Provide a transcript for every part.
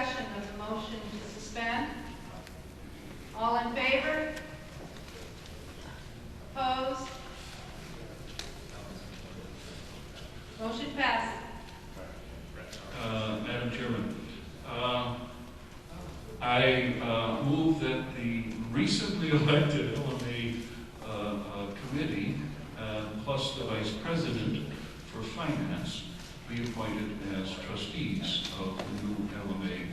discussion of the motion to suspend? All in favor? Opposed? Motion passes. Madam Chairman, I move that the recently elected LMA committee, plus the Vice President for Finance, be appointed as trustees of the new LMA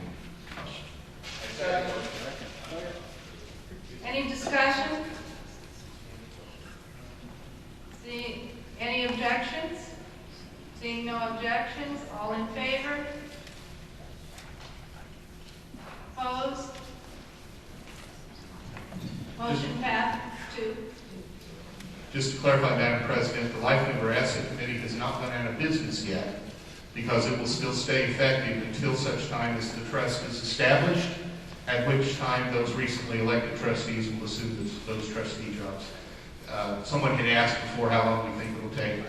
trust. Any discussion? See, any objections? Seeing no objections, all in favor? Opposed? Motion passed. 2. Just to clarify, Madam President, the Life Member Asset Committee has not gone out of business yet because it will still stay effective until such time as the trust is established, at which time those recently elected trustees will assume those trustee jobs. Someone had asked before how long we think it will take,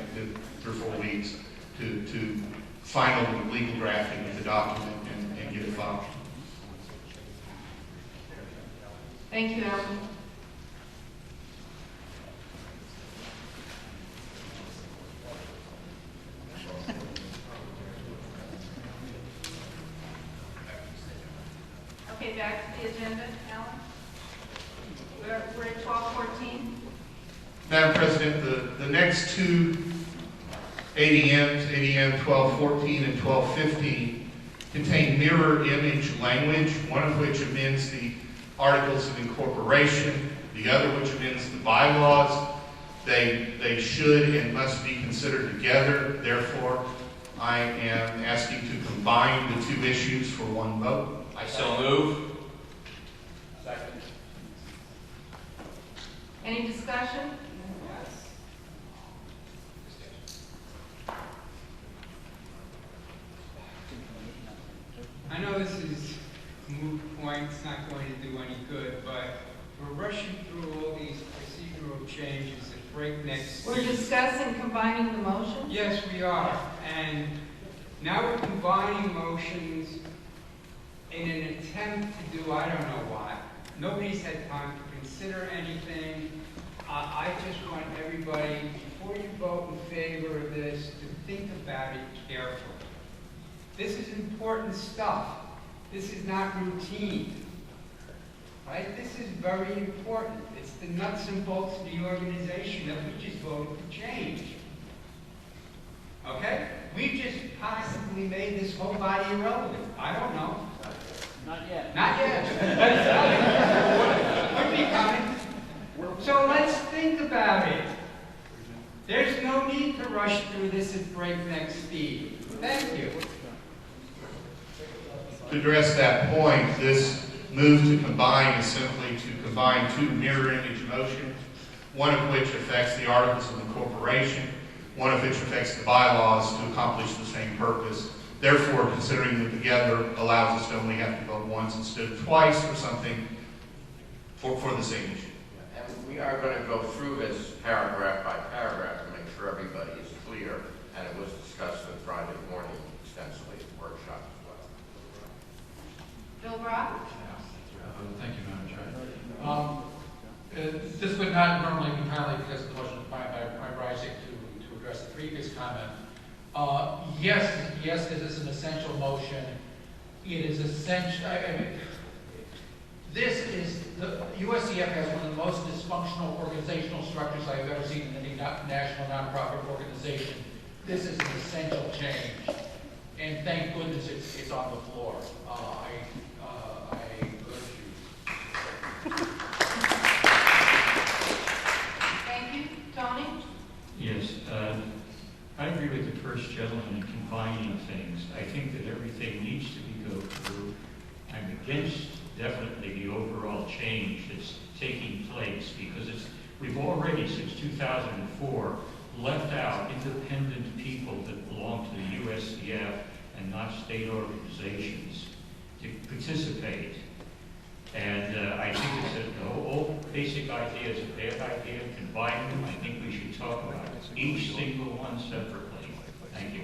3 or 4 weeks, to final legal drafting of the document and get it filed. Thank you, Alan. Okay, back to the agenda, Alan. We're at 12:14. Madam President, the next 2 ADMs, ADM 1214 and 1215, contain mirror image language, one of which amends the Articles of Incorporation, the other which amends the bylaws. They should and must be considered together. Therefore, I am asking to combine the 2 issues for one vote. I so move. Second. Any discussion? I know this is a moot point, it's not going to do any good, but we're rushing through all these procedural changes at breakneck speed. We're discussing combining the motions. Yes, we are. And now we're combining motions in an attempt to do I don't know what. Nobody's had time to consider anything. I just want everybody, before you vote in favor of this, to think about it carefully. This is important stuff. This is not routine. Right? This is very important. It's the nuts and bolts of the organization that we just voted to change. Okay? We just possibly made this whole body irrelevant. I don't know. Not yet. Not yet. Could be coming. So let's think about it. There's no need to rush through this at breakneck speed. Thank you. To address that point, this move to combine is simply to combine 2 mirror image motions, one of which affects the Articles of Incorporation, one of which affects the bylaws to accomplish the same purpose. Therefore, considering them together allows us to only have to vote once instead of twice for something for the same issue. And we are going to go through this paragraph by paragraph to make sure everybody is clear, and it was discussed on Friday morning extensively at the workshop as well. Bill Brock? Thank you, Madam Chair. This would not normally be timely because of the motion by Rising to address the previous comment. Yes, this is an essential motion. It is essential. I mean, this is the USCF has one of the most dysfunctional organizational structures I've ever seen in any national nonprofit organization. This is an essential change, and thank goodness it's on the floor. I urge you. Thank you. Tony? Yes, I agree with the first gentleman in combining things. I think that everything needs to be go through. I'm against definitely the overall change that's taking place because we've already since 2004 left out independent people that belong to the USCF and not state organizations to participate. And I think the whole basic idea is a bad idea. Combine them. I think we should talk about each single one separately. Thank you.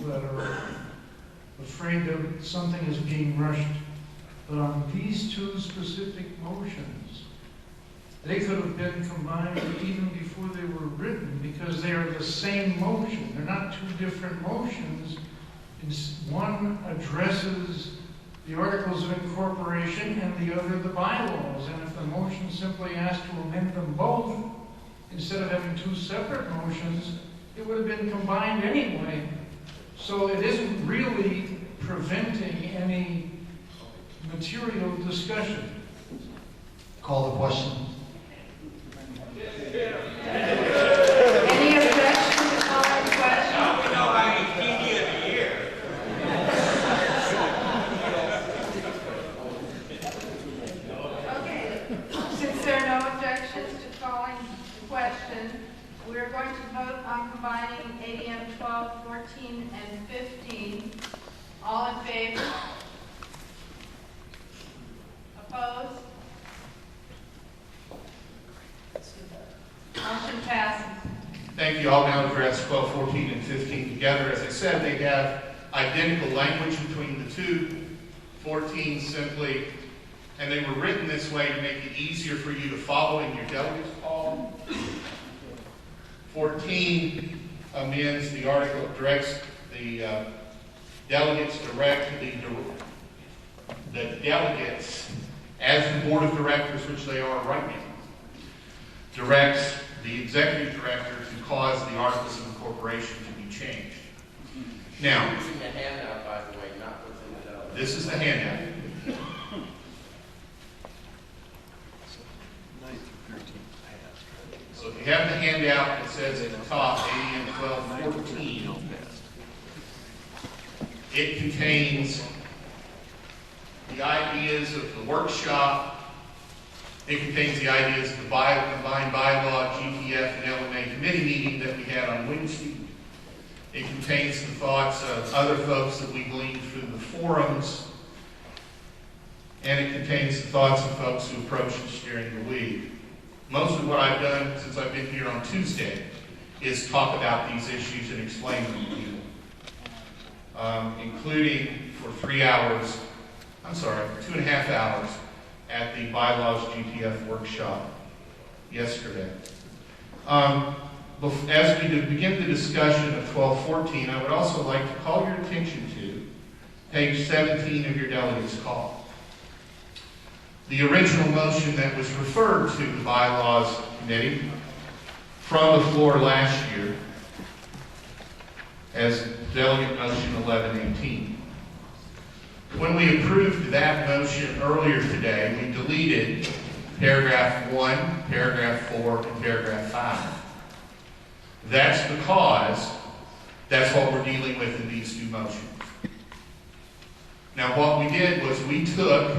that are afraid that something is being rushed. But on these two specific motions, they could have been combined even before they were written because they are the same motion. They're not two different motions. One addresses the Articles of Incorporation and the other the bylaws. And if the motion simply asked to amend them both, instead of having two separate motions, it would have been combined anyway. So it isn't really preventing any material discussion. Call the question. Any objection to calling the question? Now we know how you TV of the year. Okay, since there are no objections to calling the question, we're going to vote on combining ADM 12, 14, and 15. All in favor? Opposed? Motion passes. Thank you. I'll now address 12, 14, and 15 together. As I said, they have identical language between the two. 14 simply, and they were written this way to make it easier for you to follow in your delegates call. 14 amends the article, directs the delegates direct the delegates as the board of directors, which they are right now, directs the executive director to cause the articles of incorporation to be changed. Now, Using the handout, by the way, not what's in the delegate. this is the handout. So if you have the handout, it says at the top, ADM 1214. It contains the ideas of the workshop. It contains the ideas of the combined bylaw, GTF, and LMA committee meeting that we had on Wednesday. It contains the thoughts of other folks that we gleaned through the forums. And it contains the thoughts of folks who approached us during the week. Most of what I've done since I've been here on Tuesday is talk about these issues and explain them to people. Including for 2.5 hours at the Bylaws GTF workshop yesterday. As we begin the discussion of 1214, I would also like to call your attention to page 17 of your delegates' call. The original motion that was referred to the Bylaws Committee from the floor last year as Delegate Motion 1118. When we approved that motion earlier today, we deleted paragraph 1, paragraph 4, and paragraph 5. That's because that's what we're dealing with in these two motions. Now, what we did was we took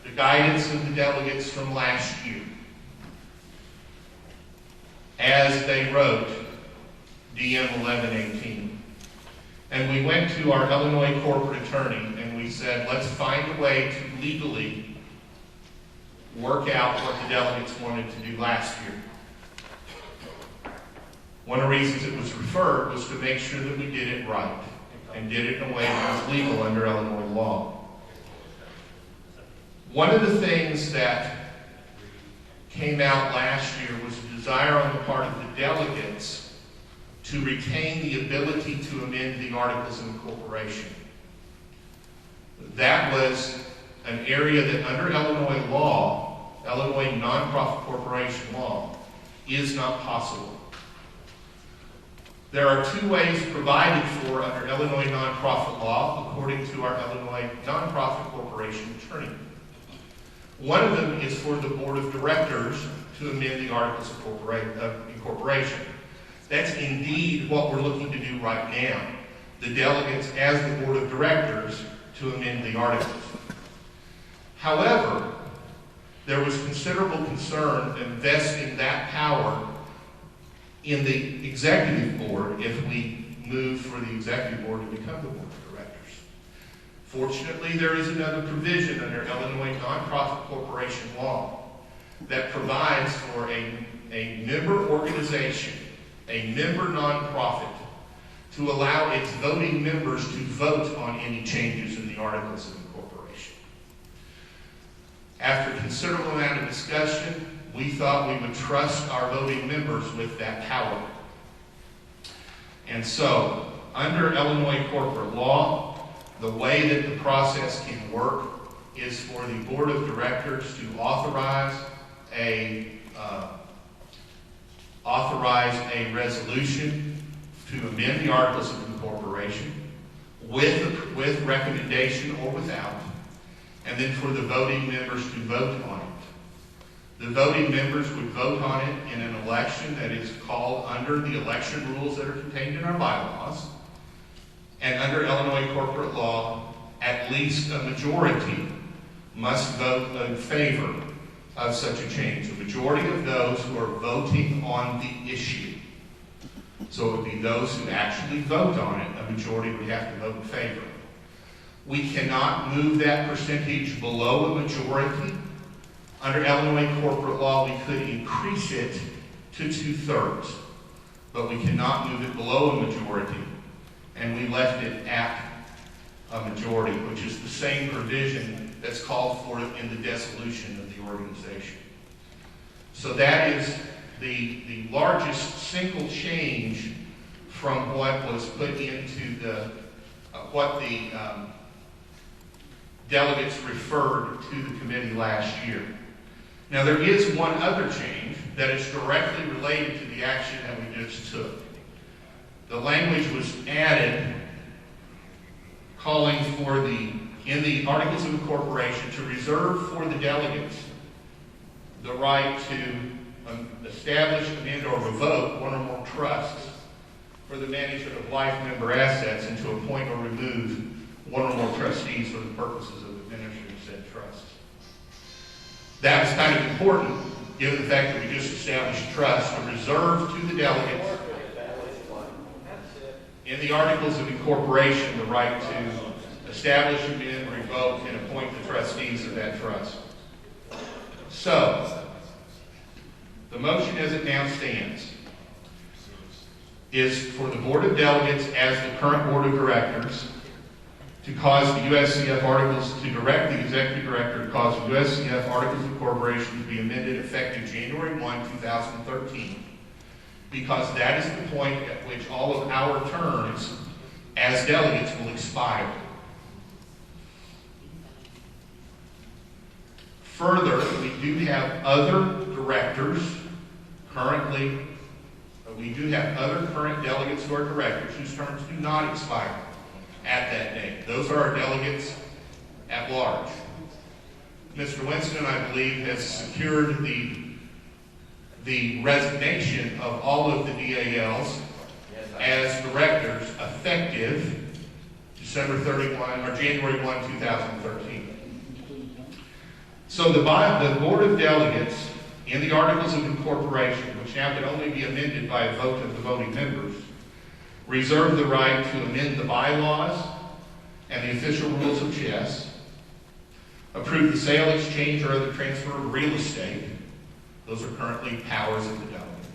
the guidance of the delegates from last year as they wrote DM 1118. And we went to our Illinois corporate attorney and we said, let's find a way to legally work out what the delegates wanted to do last year. One of the reasons it was referred was to make sure that we did it right and did it in a way that was legal under Illinois law. One of the things that came out last year was a desire on the part of the delegates to retain the ability to amend the Articles of Incorporation. That was an area that under Illinois law, Illinois nonprofit corporation law, is not possible. There are two ways provided for under Illinois nonprofit law, according to our Illinois nonprofit corporation attorney. One of them is for the board of directors to amend the Articles of Incorporation. That's indeed what we're looking to do right now. The delegates, as the board of directors, to amend the articles. However, there was considerable concern in vesting that power in the executive board if we move for the executive board to become the board of directors. Fortunately, there is another provision under Illinois nonprofit corporation law that provides for a member organization, a member nonprofit, to allow its voting members to vote on any changes in the Articles of Incorporation. After a considerable amount of discussion, we thought we would trust our voting members with that power. And so, under Illinois corporate law, the way that the process can work is for the Board of Directors to authorize a resolution to amend the Articles of Incorporation with recommendation or without, and then for the voting members to vote on it. The voting members would vote on it in an election that is called under the election rules that are contained in our bylaws. And under Illinois corporate law, at least a majority must vote in favor of such a change. A majority of those who are voting on the issue. So it would be those who actually vote on it. A majority would have to vote in favor. We cannot move that percentage below a majority. Under Illinois corporate law, we could increase it to 2/3, but we cannot move it below a majority, and we left it at a majority, which is the same provision that's called for in the dissolution of the organization. So that is the largest single change from what was put into what the delegates referred to the committee last year. Now, there is one other change that is directly related to the action that we just took. The language was added calling for in the Articles of Incorporation to reserve for the delegates the right to establish, amend, or revoke one or more trusts for the management of life member assets and to appoint or remove one or more trustees for the purposes of administering said trusts. That was kind of important, given the fact that we just established a trust to reserve to the delegates in the Articles of Incorporation the right to establish, amend, revoke, and appoint the trustees of that trust. So, the motion as it now stands is for the Board of Delegates as the current Board of Directors to cause the USCF articles, to direct the Executive Director to cause the USCF Articles of Incorporation to be amended effective January 1, 2013, because that is the point at which all of our terms as delegates will expire. Further, we do have other directors currently, we do have other current delegates who are directors whose terms do not expire at that date. Those are our delegates at large. Mr. Winston, I believe, has secured the resignation of all of the DALs as directors effective December 31 or January 1, 2013. So the Board of Delegates in the Articles of Incorporation, which now can only be amended by a vote of the voting members, reserve the right to amend the bylaws and the official rules of chess, approve the sale, exchange, or other transfer of real estate. Those are currently powers of the delegates.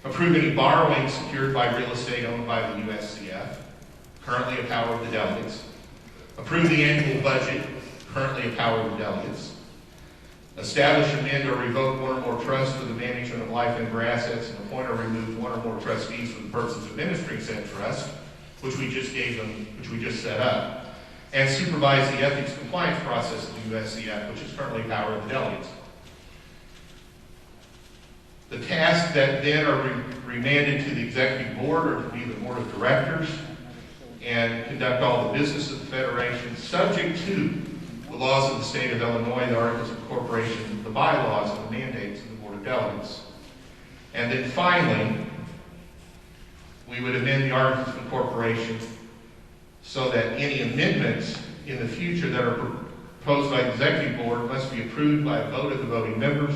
Approve any borrowing secured by real estate owned by the USCF, currently a power of the delegates. Approve the annual budget, currently a power of the delegates. Establish, amend, or revoke one or more trusts for the management of life member assets and appoint or remove one or more trustees for the purpose of administering said trust, which we just gave them, which we just set up, and supervise the ethics compliance process of the USCF, which is currently a power of the delegates. The tasks that then are remanded to the Executive Board are to be the Board of Directors and conduct all the business of the Federation, subject to the laws of the state of Illinois, the Articles of Incorporation, the bylaws, and the mandates of the Board of Delegates. And then finally, we would amend the Articles of Incorporation so that any amendments in the future that are proposed by the Executive Board must be approved by a vote of the voting members,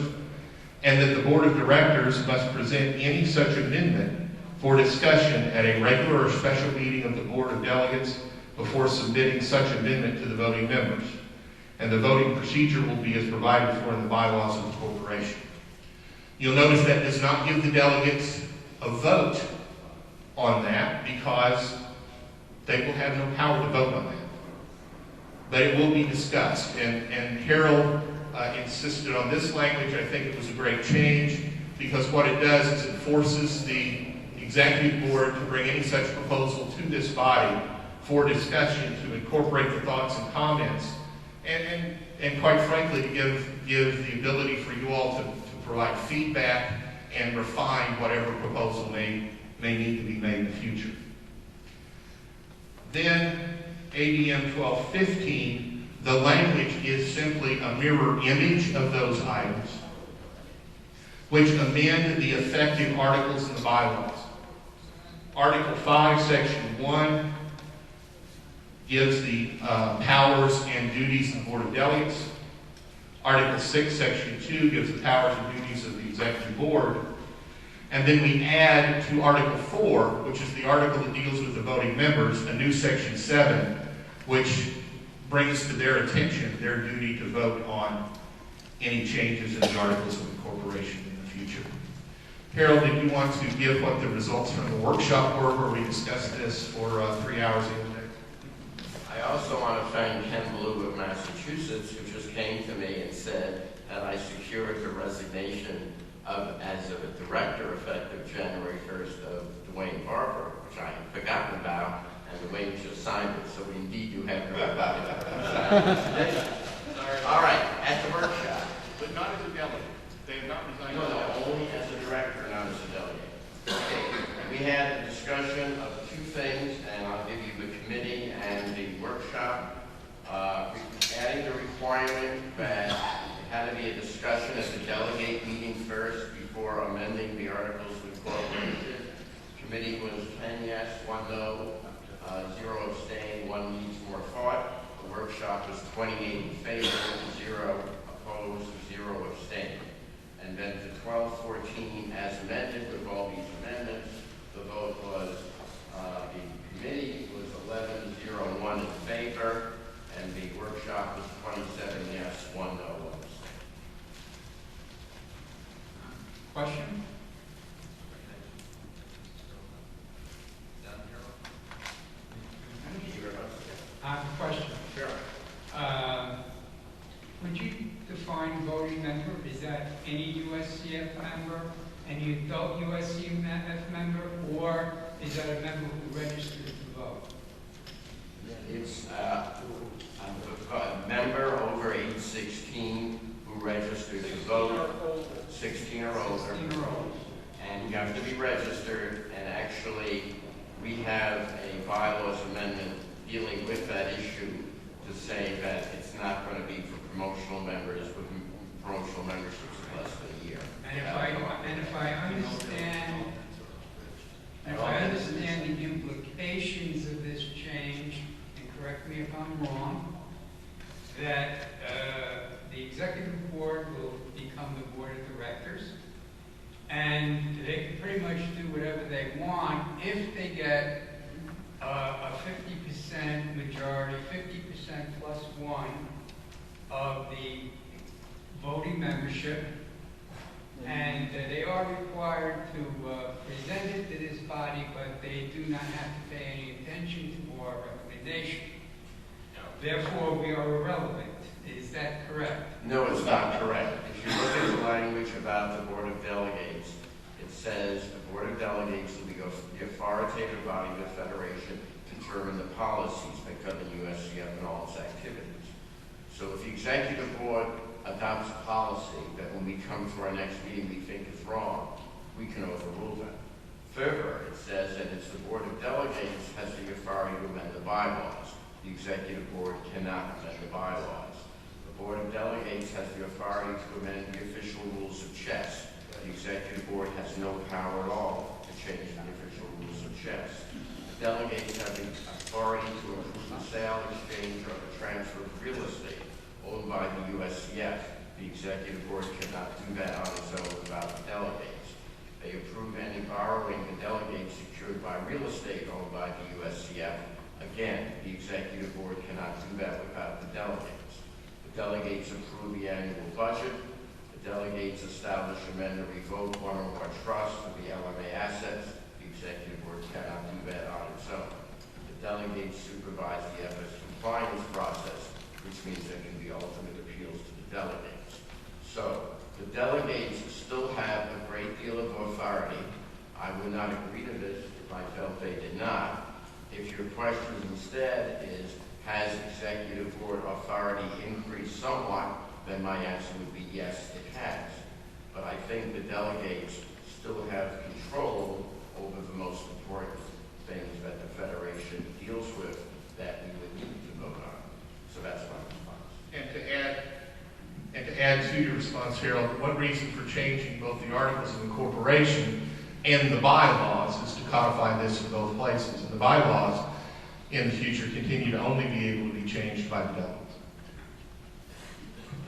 and that the Board of Directors must present any such amendment for discussion at a regular or special meeting of the Board of Delegates before submitting such amendment to the voting members. And the voting procedure will be as provided for in the bylaws of the corporation. You'll notice that does not give the delegates a vote on that because they will have no power to vote on that. But it will be discussed. And Harold insisted on this language. I think it was a great change because what it does is it forces the executive board to bring any such proposal to this body for discussion, to incorporate the thoughts and comments, and quite frankly, to give the ability for you all to provide feedback and refine whatever proposal may need to be made in the future. Then, ADM 1215, the language is simply a mirror image of those items, which amend the effective articles in the bylaws. Article 5, Section 1 gives the powers and duties of the Board of Delegates. Article 6, Section 2 gives the powers and duties of the Executive Board. And then we add to Article 4, which is the article that deals with the voting members, a new Section 7, which brings to their attention their duty to vote on any changes in the articles of incorporation in the future. Harold, did you want to give what the results from the workshop were where we discussed this for 3 hours the other day? I also want to thank Ken Blue of Massachusetts, who just came to me and said that I secured the resignation as of a director effective January 1st of Dwayne Barber, which I had forgotten about, and Dwayne just signed it, so indeed you have heard about it. All right, at the workshop. But not as a delegate. They have not resigned. No, only as a director, not as a delegate. Okay. We had a discussion of two things, and I'll give you the committee and the workshop. Adding the requirement that it had to be a discussion at the delegate meeting first before amending the articles of incorporation. Committee was 10 yes, 1 no, 0 abstain, 1 needs more thought. The workshop was 28 in favor, 0 opposed, 0 abstain. And then to 1214 as amended with all these amendments, the vote was, the committee was 11-0-1 in favor, and the workshop was 27 yes, 1 no, 1 abstain. Question? I have a question. Sure. Would you define voting member? Is that any USCF member, any adult USCF member, or is that a member who registered to vote? It's a member over age 16 who registered to vote, 16 or older. 16 or older. And you have to be registered, and actually, we have a bylaws amendment dealing with that issue to say that it's not going to be for promotional members with promotional memberships of less than a year. And if I understand the implications of this change, and correct me if I'm wrong, that the executive board will become the board of directors, and they can pretty much do whatever they want if they get a 50% majority, 50% plus 1 of the voting membership, and they are required to present it to this body, but they do not have to pay any attention to our recommendation. Therefore, we are irrelevant. Is that correct? No, it's not correct. If you look at the language about the Board of Delegates, it says the Board of Delegates will be the authoritative body of the Federation to determine the policies that govern USCF and all its activities. So if the Executive Board adopts a policy that when we come to our next meeting we think is wrong, we can overrule that. Further, it says that it's the Board of Delegates has the authority to amend the bylaws. The Executive Board cannot amend the bylaws. The Board of Delegates has the authority to amend the official rules of chess. The Executive Board has no power at all to change the official rules of chess. The delegates have the authority to approve the sale, exchange, or the transfer of real estate owned by the USCF. The Executive Board cannot do that on its own without the delegates. They approve any borrowing the delegates secured by real estate owned by the USCF. Again, the Executive Board cannot do that without the delegates. The delegates approve the annual budget. The delegates establish, amend, or revoke one or more trusts for the LMA assets. The executive board cannot do that on its own. The delegates supervise the FS compliance process, which means there can be ultimate appeals to the delegates. So the delegates still have a great deal of authority. I would not agree to this if I felt they did not. If your question instead is, has executive board authority increased somewhat, then my answer would be yes, it has. But I think the delegates still have control over the most important things that the Federation deals with that we would need to vote on. So that's my response. And to add to your response, Harold, one reason for changing both the articles of incorporation and the bylaws is to codify this in both places. And the bylaws in the future continue to only be able to be changed by the delegates.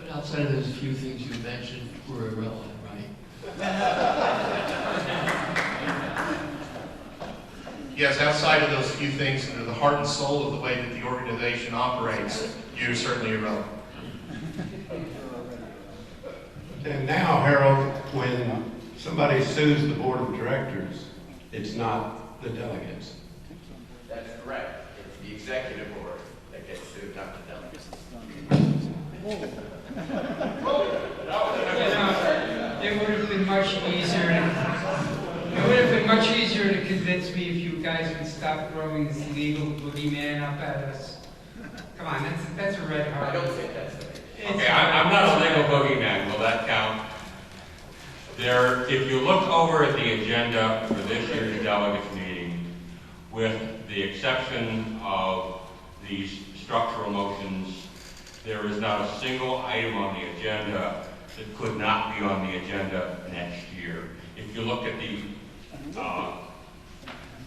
But outside of those few things you mentioned were irrelevant, right? Yes, outside of those few things that are the heart and soul of the way that the organization operates, you're certainly irrelevant. And now, Harold, when somebody sues the board of directors, it's not the delegates. That's correct. It's the executive board that gets sued, not the delegates. It would have been much easier. It would have been much easier to convince me if you guys would stop throwing this legal boogeyman up at us. Come on, that's a red I heart. don't think that's the case. Okay, I'm not a legal boogeyman. Will that count? If you look over at the agenda for this year's delegates meeting, with the exception of these structural motions, there is not a single item on the agenda that could not be on the agenda next year. If you look at the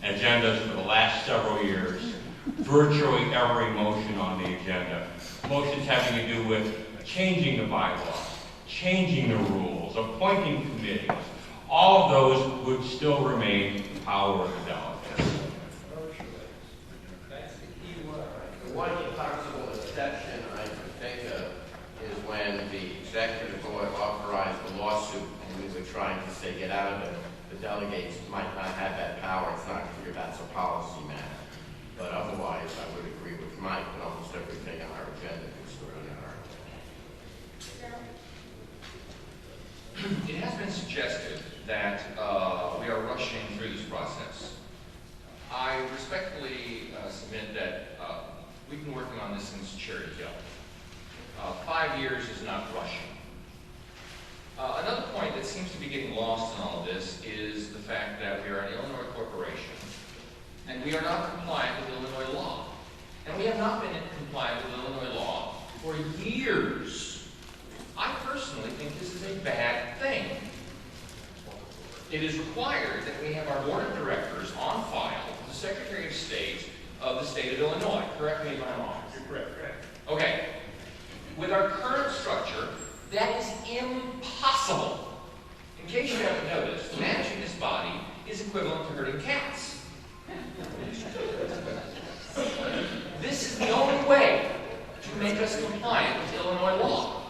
agendas for the last several years, virtually every motion on the agenda, motions having to do with changing the bylaws, changing the rules, appointing committees, all of those would still remain the power of the delegates. The one possible exception I can think of is when the executive board authorized the lawsuit and we were trying to say get out of it. The delegates might not have that power. It's not clear that's a policy matter. But otherwise, I would agree with Mike that almost everything on our agenda could still be on our agenda. It has been suggested that we are rushing through this process. I respectfully submit that we've been working on this since Cherry Hill. 5 years is not rushing. Another point that seems to be getting lost in all of this is the fact that we are an Illinois corporation and we are not compliant with Illinois law. And we have not been compliant with Illinois law for years. I personally think this is a bad thing. It is required that we have our board of directors on file with the Secretary of State of the state of Illinois. Correct me if I'm wrong. You're correct. Okay. With our current structure, that is impossible. In case you haven't noticed, managing this body is equivalent to herding cats. This is the only way to make us compliant with Illinois law.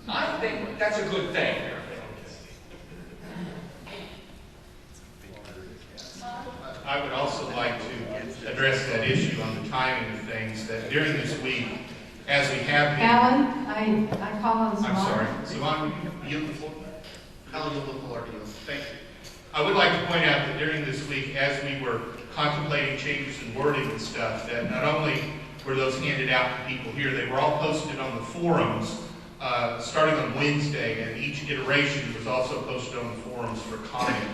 I think that's a good thing. I would also like to address that issue on the timing of things, that during this week, as we have been... Alan, I call on Simon. I'm sorry. Simon, you yield the floor? I'll yield the floor to you. Thank you. I would like to point out that during this week, as we were contemplating changes in wording and stuff, that not only were those handed out to people here, they were all posted on the forums starting on Wednesday, and each iteration was also posted on the forums for comment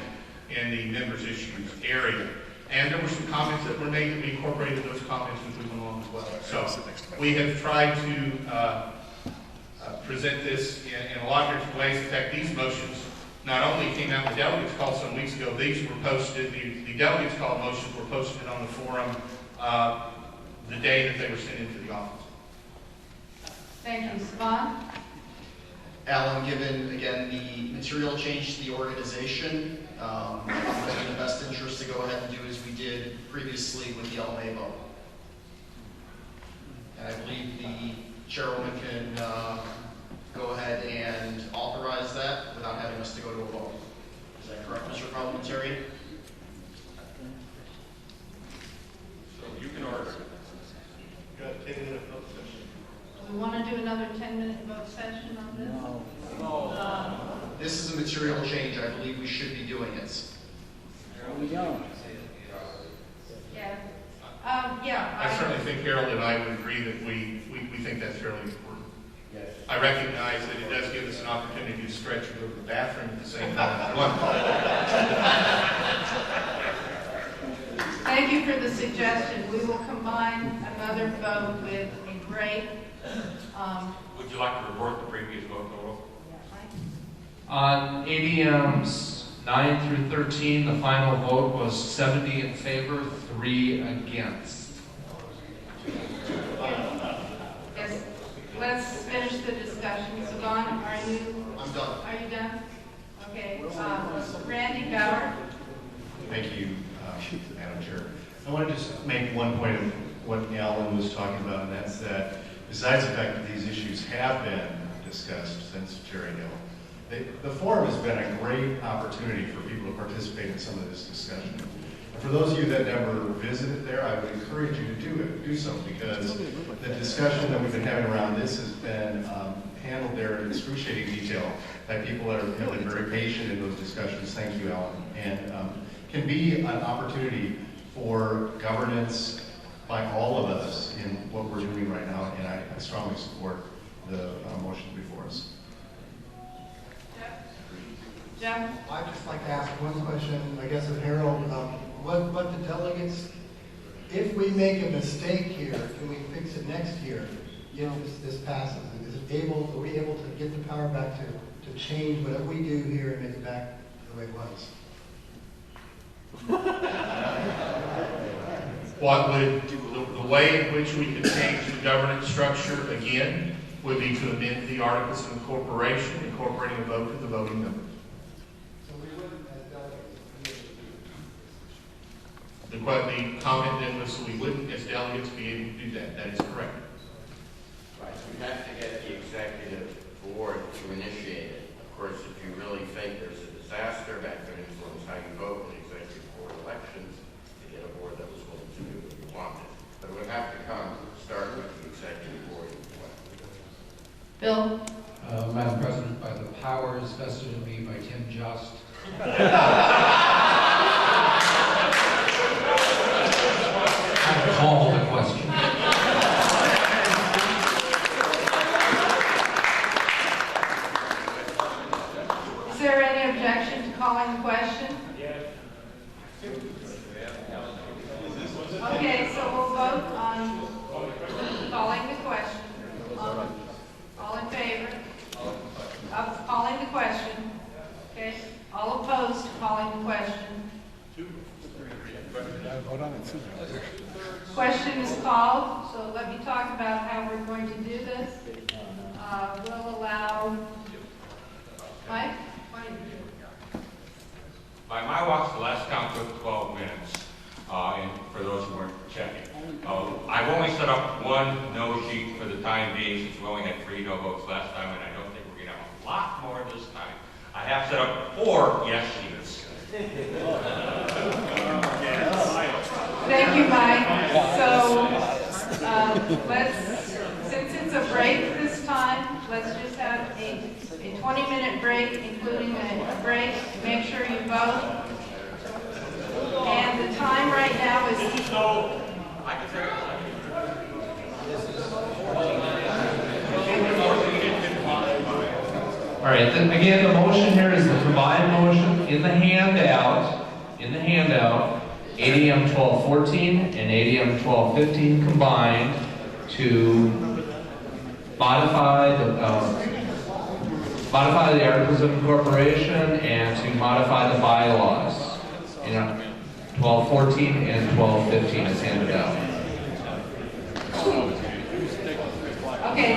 in the members' issues area. And there were some comments that were made that we incorporated those comments as we went along as well. So we have tried to present this in a lot of different ways. In fact, these motions not only came out in the delegates call some weeks ago, these were posted, the delegates call motions were posted on the forum the day that they were sent into the office. Thank you. Simon? Alan, given, again, the material change to the organization, I think in the best interest to go ahead and do as we did previously with the LMA vote. And I believe the chairwoman can go ahead and authorize that without having us to go to a vote. Is that correct, Mr. Parliamentarian? do another 10-minute vote session on this? This is a material change. I believe we should be doing it. Yeah. Yeah. I certainly think Harold and I would agree that we think that's fairly important. Yes. I recognize that it does give us an opportunity to stretch and go to the bathroom at the same time. Thank you for the suggestion. We will combine another vote with a break. Would you like to report the previous vote total? On ADMs 9 through 13, the final vote was 70 in favor, 3 against. Yes, let's finish the discussion. Saban, are you? I'm done. Are you done? Okay. Randy Bauer. Thank you, Madam Chair. I want to just make one point of what Alan was talking about, and that's that besides the fact that these issues have been discussed since Cherry Hill, the forum has been a great opportunity for people to participate in some of this discussion. And for those of you that never visited there, I would encourage you to do so, because the discussion that we've been having around this has been handled there in excruciating detail by people that have been very patient in those discussions. Thank you, Alan. And can be an opportunity for governance by all of us in what we're doing right now, and I strongly support the motion before us. Jeff? I'd just like to ask one question, I guess, of Harold. What the delegates, if we make a mistake here, can we fix it next year? You know, this passes. Are we able to get the power back to change whatever we do here and make it back the way it was? What would, the way in which we could change the governance structure again would be to amend the Articles of Incorporation, incorporating a vote of the voting members. So we wouldn't, as delegates, The comment then was that we wouldn't, as delegates, be able to do that. That is correct. Right, we have to get the executive board to initiate it. Of course, if you really think there's a disaster, that could influence how you vote in the executive board elections to get a board that was willing to do what you wanted. But it would have to start with the executive board. Bill? Madam President, by the powers vested in me by Tim Just, I call the question. Is there any objection to calling the question? Yes. Okay, so we'll vote on calling the question. All in favor of calling the question? Okay. All opposed to calling the question? Question is called, so let me talk about how we're going to do this. We'll allow, Mike? Why don't you do it? By my watch, the last count took 12 minutes, and for those who weren't checking. I've only set up one no sheet for the time being, since we only had 3 no votes last time, and I don't think we're going to have a lot more this time. I have set up 4 yes sheets. Thank you, Mike. So since it's a break this time, let's just have a 20-minute break, including a break. Make sure you vote. And the time right now is... All right, again, the motion here is the combined motion in the handout, ADM 1214 and ADM 1215 combined to modify the Articles of Incorporation and to modify the bylaws. 1214 and 1215 is handed out. Okay,